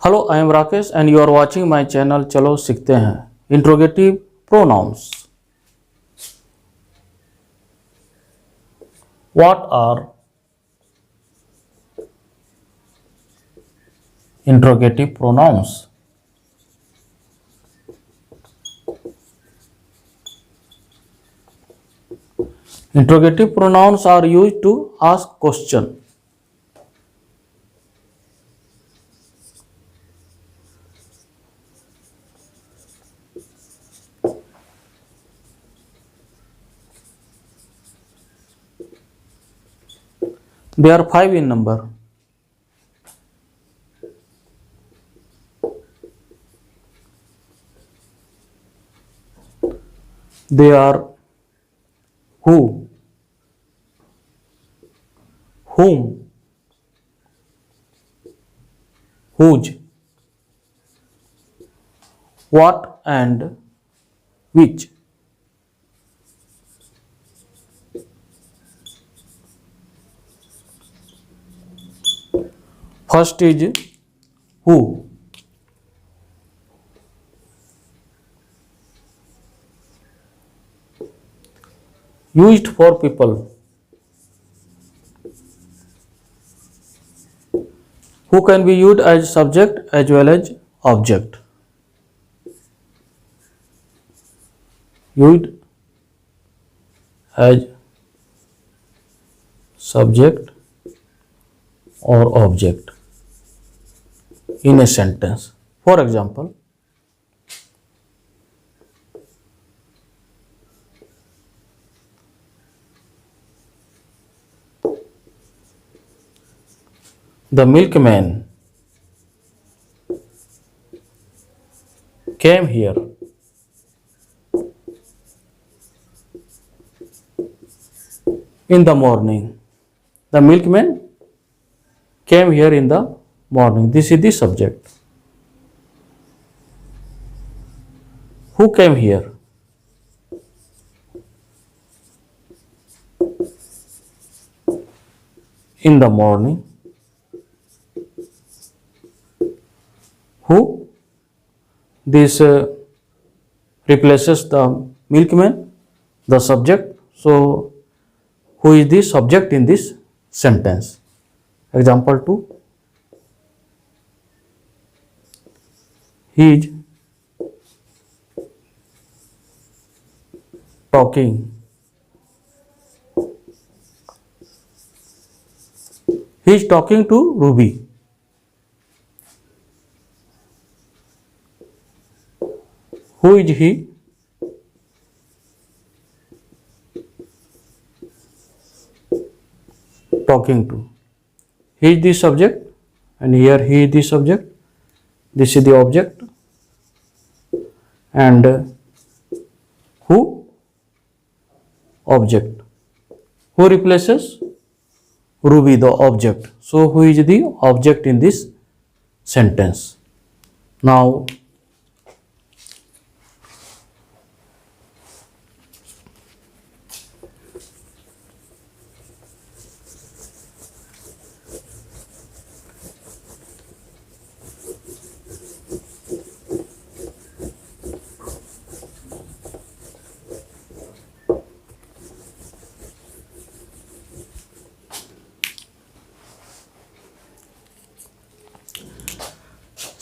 Hello, I am Rakesh and you are watching my channel. चलो सीखते हैं interrogative pronouns. What are interrogative pronouns? Interrogative pronouns are used to ask question. They are five in number. They are who, whom, whose, what and which. First is who. Used for people. Who can be used as subject as well as object. Used as subject or object in a sentence. For example, the milkman came here in the morning. The milkman came here in the morning. This is the subject. Who came here? In the morning. Who? This replaces the milkman, the subject. So, who is the subject in this sentence? Example 2. He is talking. He is talking to Ruby. Who is he? Talking to. He is the subject and here he is the subject. This is the object. And who? Object. Who replaces? Ruby, the object. So, who is the object in this sentence? Now,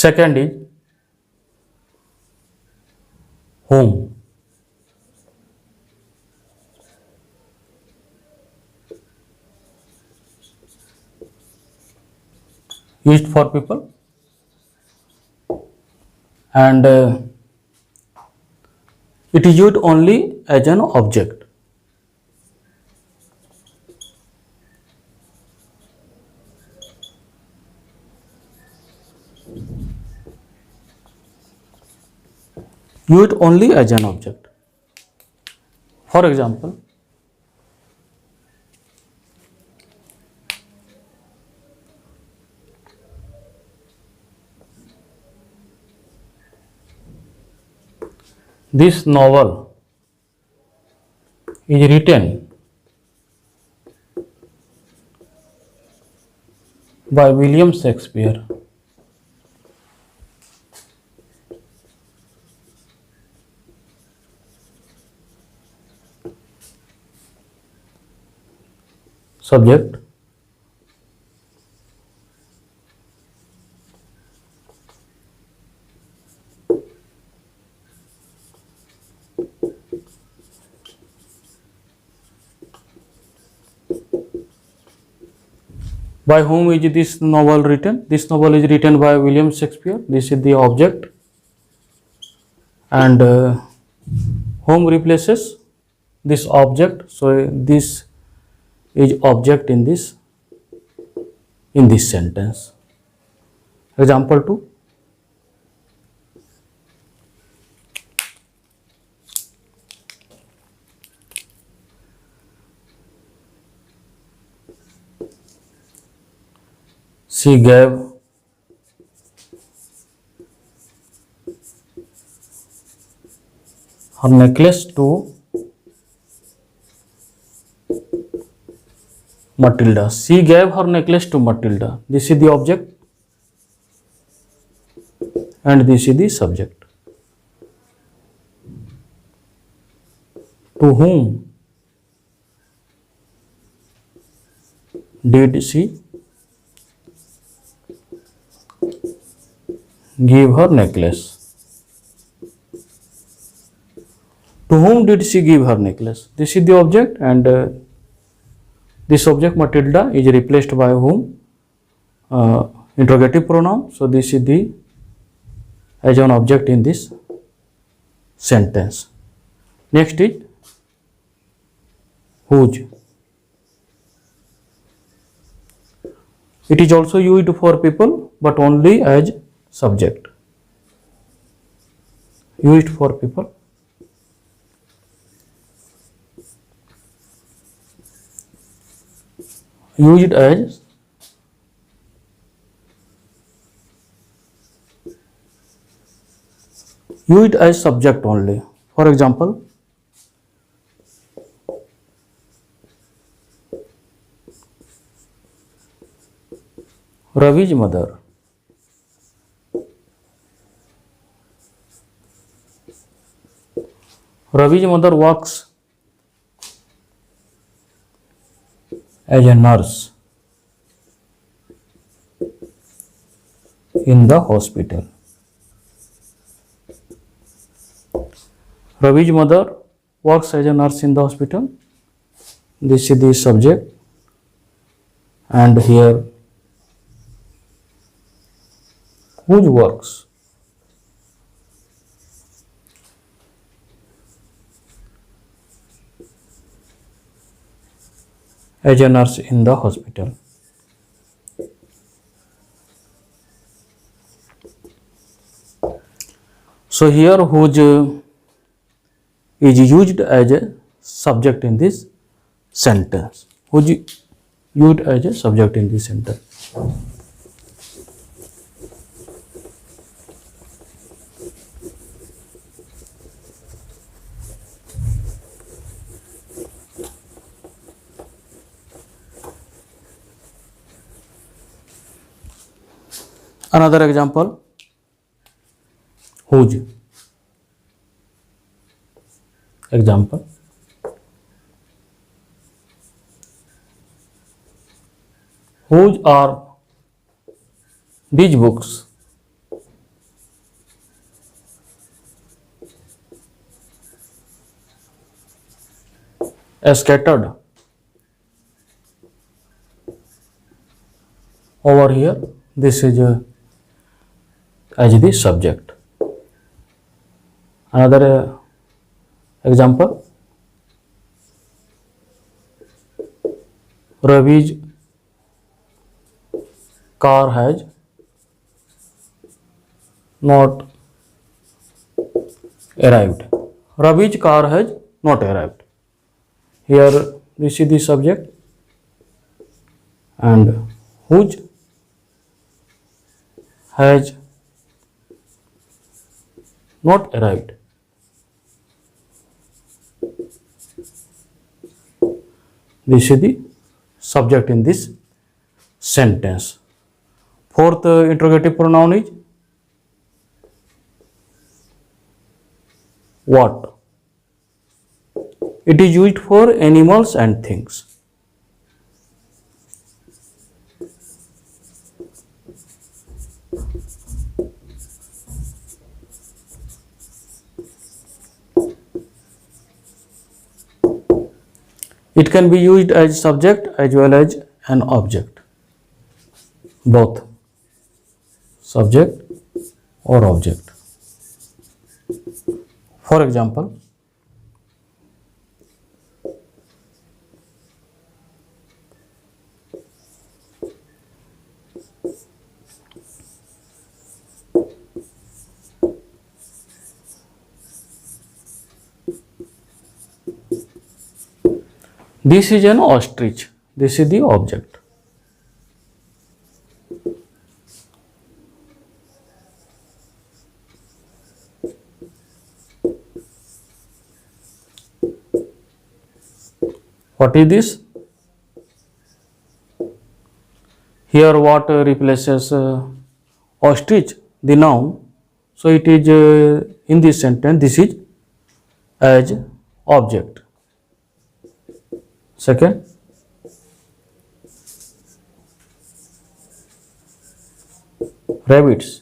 second is whom. Used for people and it is used only as an object. Used only as an object. For example, this novel is written by William Shakespeare. subject. By whom is this novel written? This novel is written by William Shakespeare. This is the object. And whom replaces this object. So this is object in this sentence. Example 2. She gave her necklace to Matilda. She gave her necklace to Matilda. This is the object and this is the subject. To whom did she give her necklace? To whom did she give her necklace? This is the object and this object Matilda is replaced by whom? Interrogative pronoun. So this is the as an object in this sentence. Next is whose. It is also used for people but only as subject. Used for people. Used as subject only. For example, Ravi's mother works as a nurse in the hospital. Ravi's mother works as a nurse in the hospital. This is the subject and here whose works. As a nurse in the hospital. So here whose is used as a subject in this sentence. Whose used as a subject in this sentence. Another example, whose. Example, whose are these books? Scattered over here. This is as the subject. Another example, Ravi's car has not arrived. Ravi's car has not arrived. Here this is the subject and whose has not arrived. This is the subject in this sentence. Fourth interrogative pronoun is what. It is used for animals and things. It can be used as subject as well as an object, both subject or object. For example, this is an ostrich. This is the object. What is this? Here what replaces ostrich, the noun. So it is in this sentence, this is as object. Second, rabbits.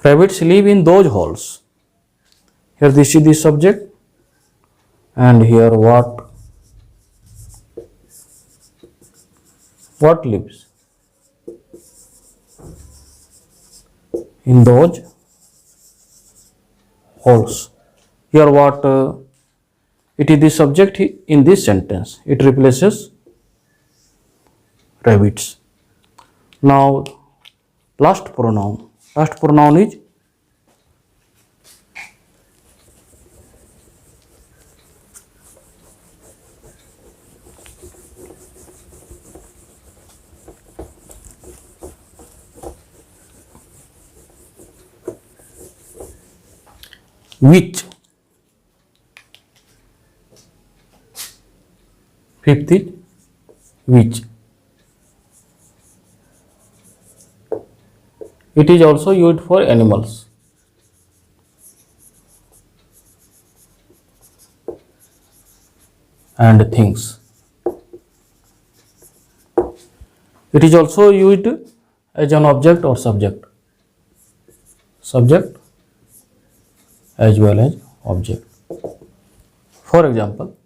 Rabbits live in those holes. Here this is the subject, and here what lives in those holes. Here what it is the subject in this sentence. It replaces rabbits. Now last pronoun. Last pronoun is which. Fifth is which. It is also used for animals. And things. It is also used as an object or subject. Subject as well as object. For example,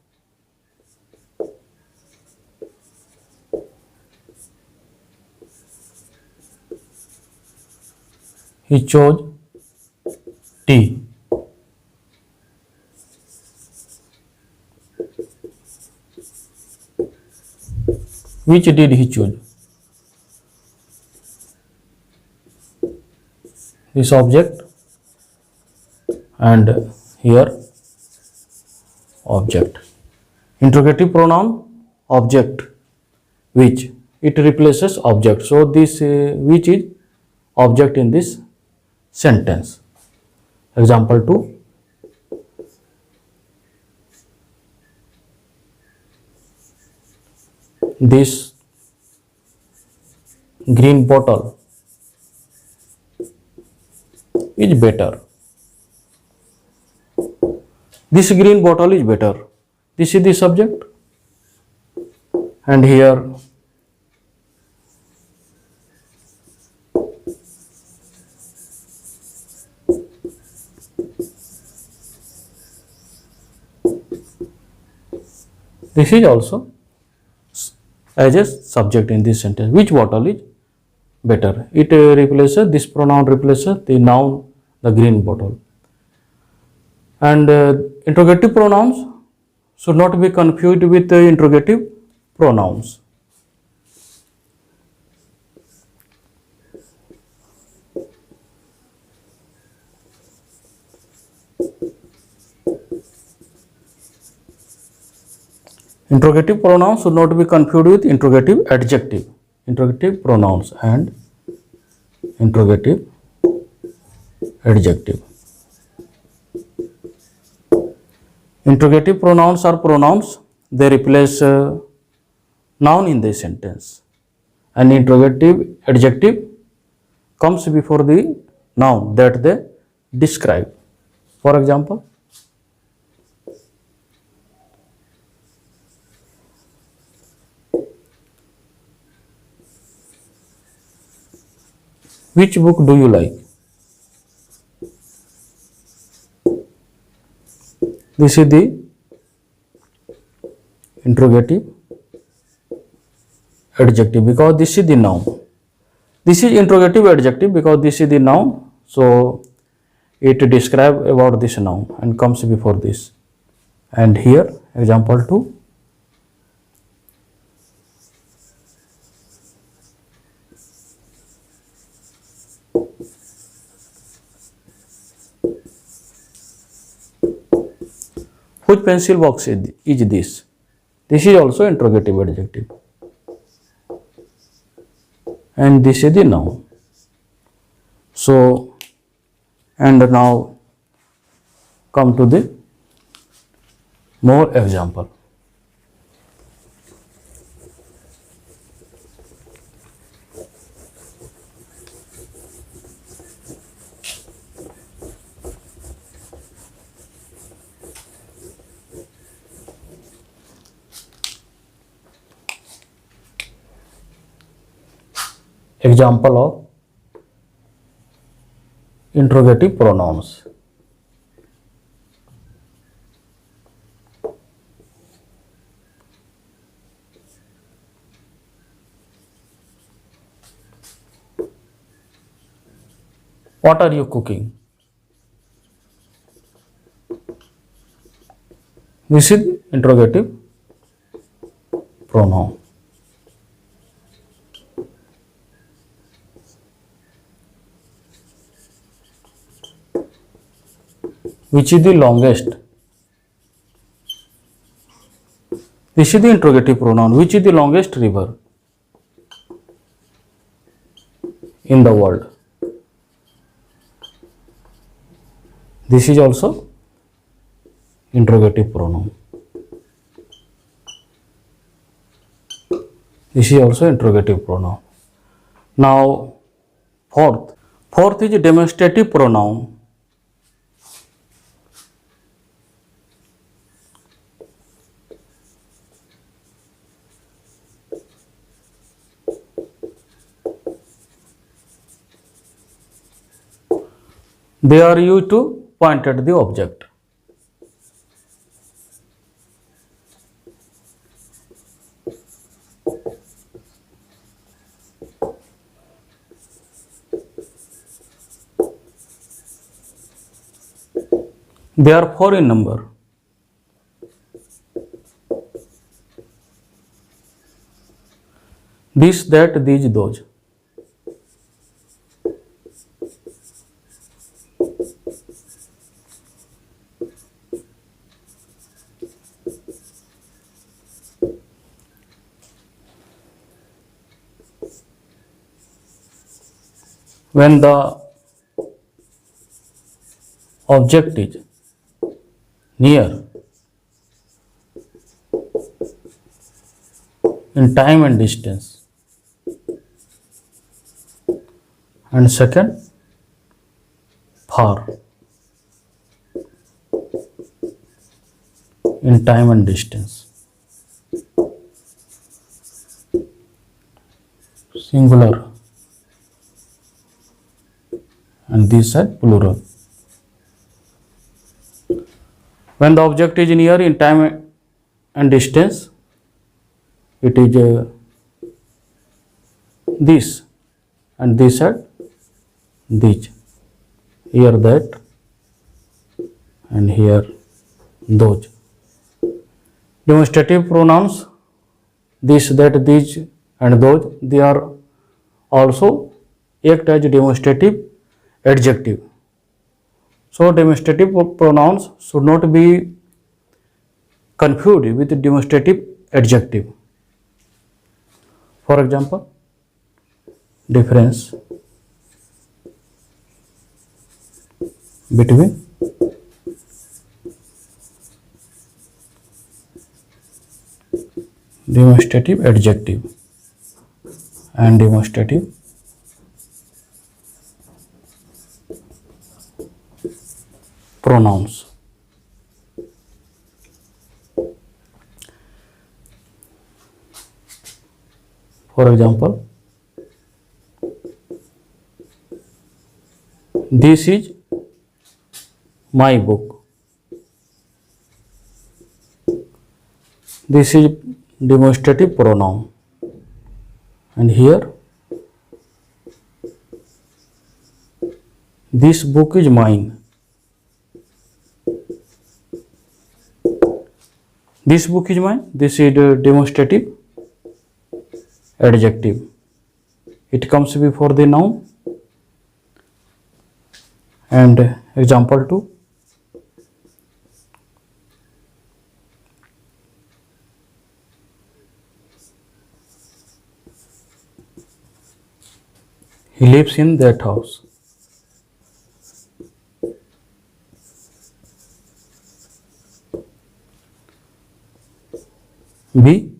he chose tea. Which did he choose? This object and here object. Interrogative pronoun object which, it replaces object. So this which is object in this sentence. Example 2. This green bottle is better. This green bottle is better. This is the subject, and here this is also as a subject in this sentence. Which bottle is better? It replaces, this pronoun replaces the noun, the green bottle. And interrogative pronouns should not be confused with interrogative pronouns. Interrogative pronouns should not be confused with interrogative adjective. Interrogative pronouns and interrogative adjective. Interrogative pronouns are pronouns, they replace noun in the sentence, and interrogative adjective comes before the noun that they describe. For example, which book do you like? This is the interrogative adjective because this is the noun. This is interrogative adjective because this is the noun. So it describes about this noun and comes before this. And here example 2. Which pencil box is this? This is also interrogative adjective. And this is the noun. So, and now come to the more example. Example of interrogative pronouns. What are you cooking? This is interrogative pronoun. Which is the longest? This is the interrogative pronoun. Which is the longest river in the world? This is also interrogative pronoun. This is also interrogative pronoun. Now, fourth is a demonstrative pronoun. They are used to point at the object. They are 4 in number. This, that, these, those. When the object is near in time and distance, and second, far in time and distance, singular, and these are plural. When the object is near in time and distance, it is this, and this are these. Here that, and here those. Demonstrative pronouns, this, that, these, and those, they are also act as demonstrative adjective. So demonstrative pronouns should not be confused with demonstrative adjective. For example, difference between demonstrative adjective and demonstrative pronouns. For example, this is my book. This is demonstrative pronoun, and here this book is mine. This book is mine. This is the demonstrative adjective. It comes before the noun. And example 2. He lives in that house. B.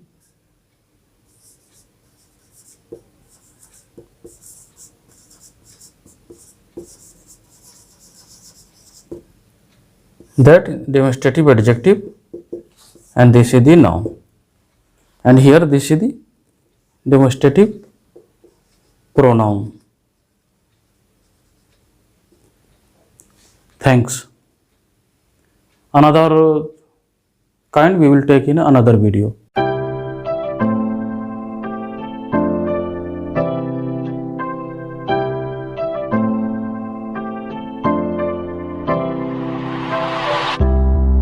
That demonstrative adjective, and this is the noun, and here this is the demonstrative pronoun. Thanks. Another kind we will take in another video.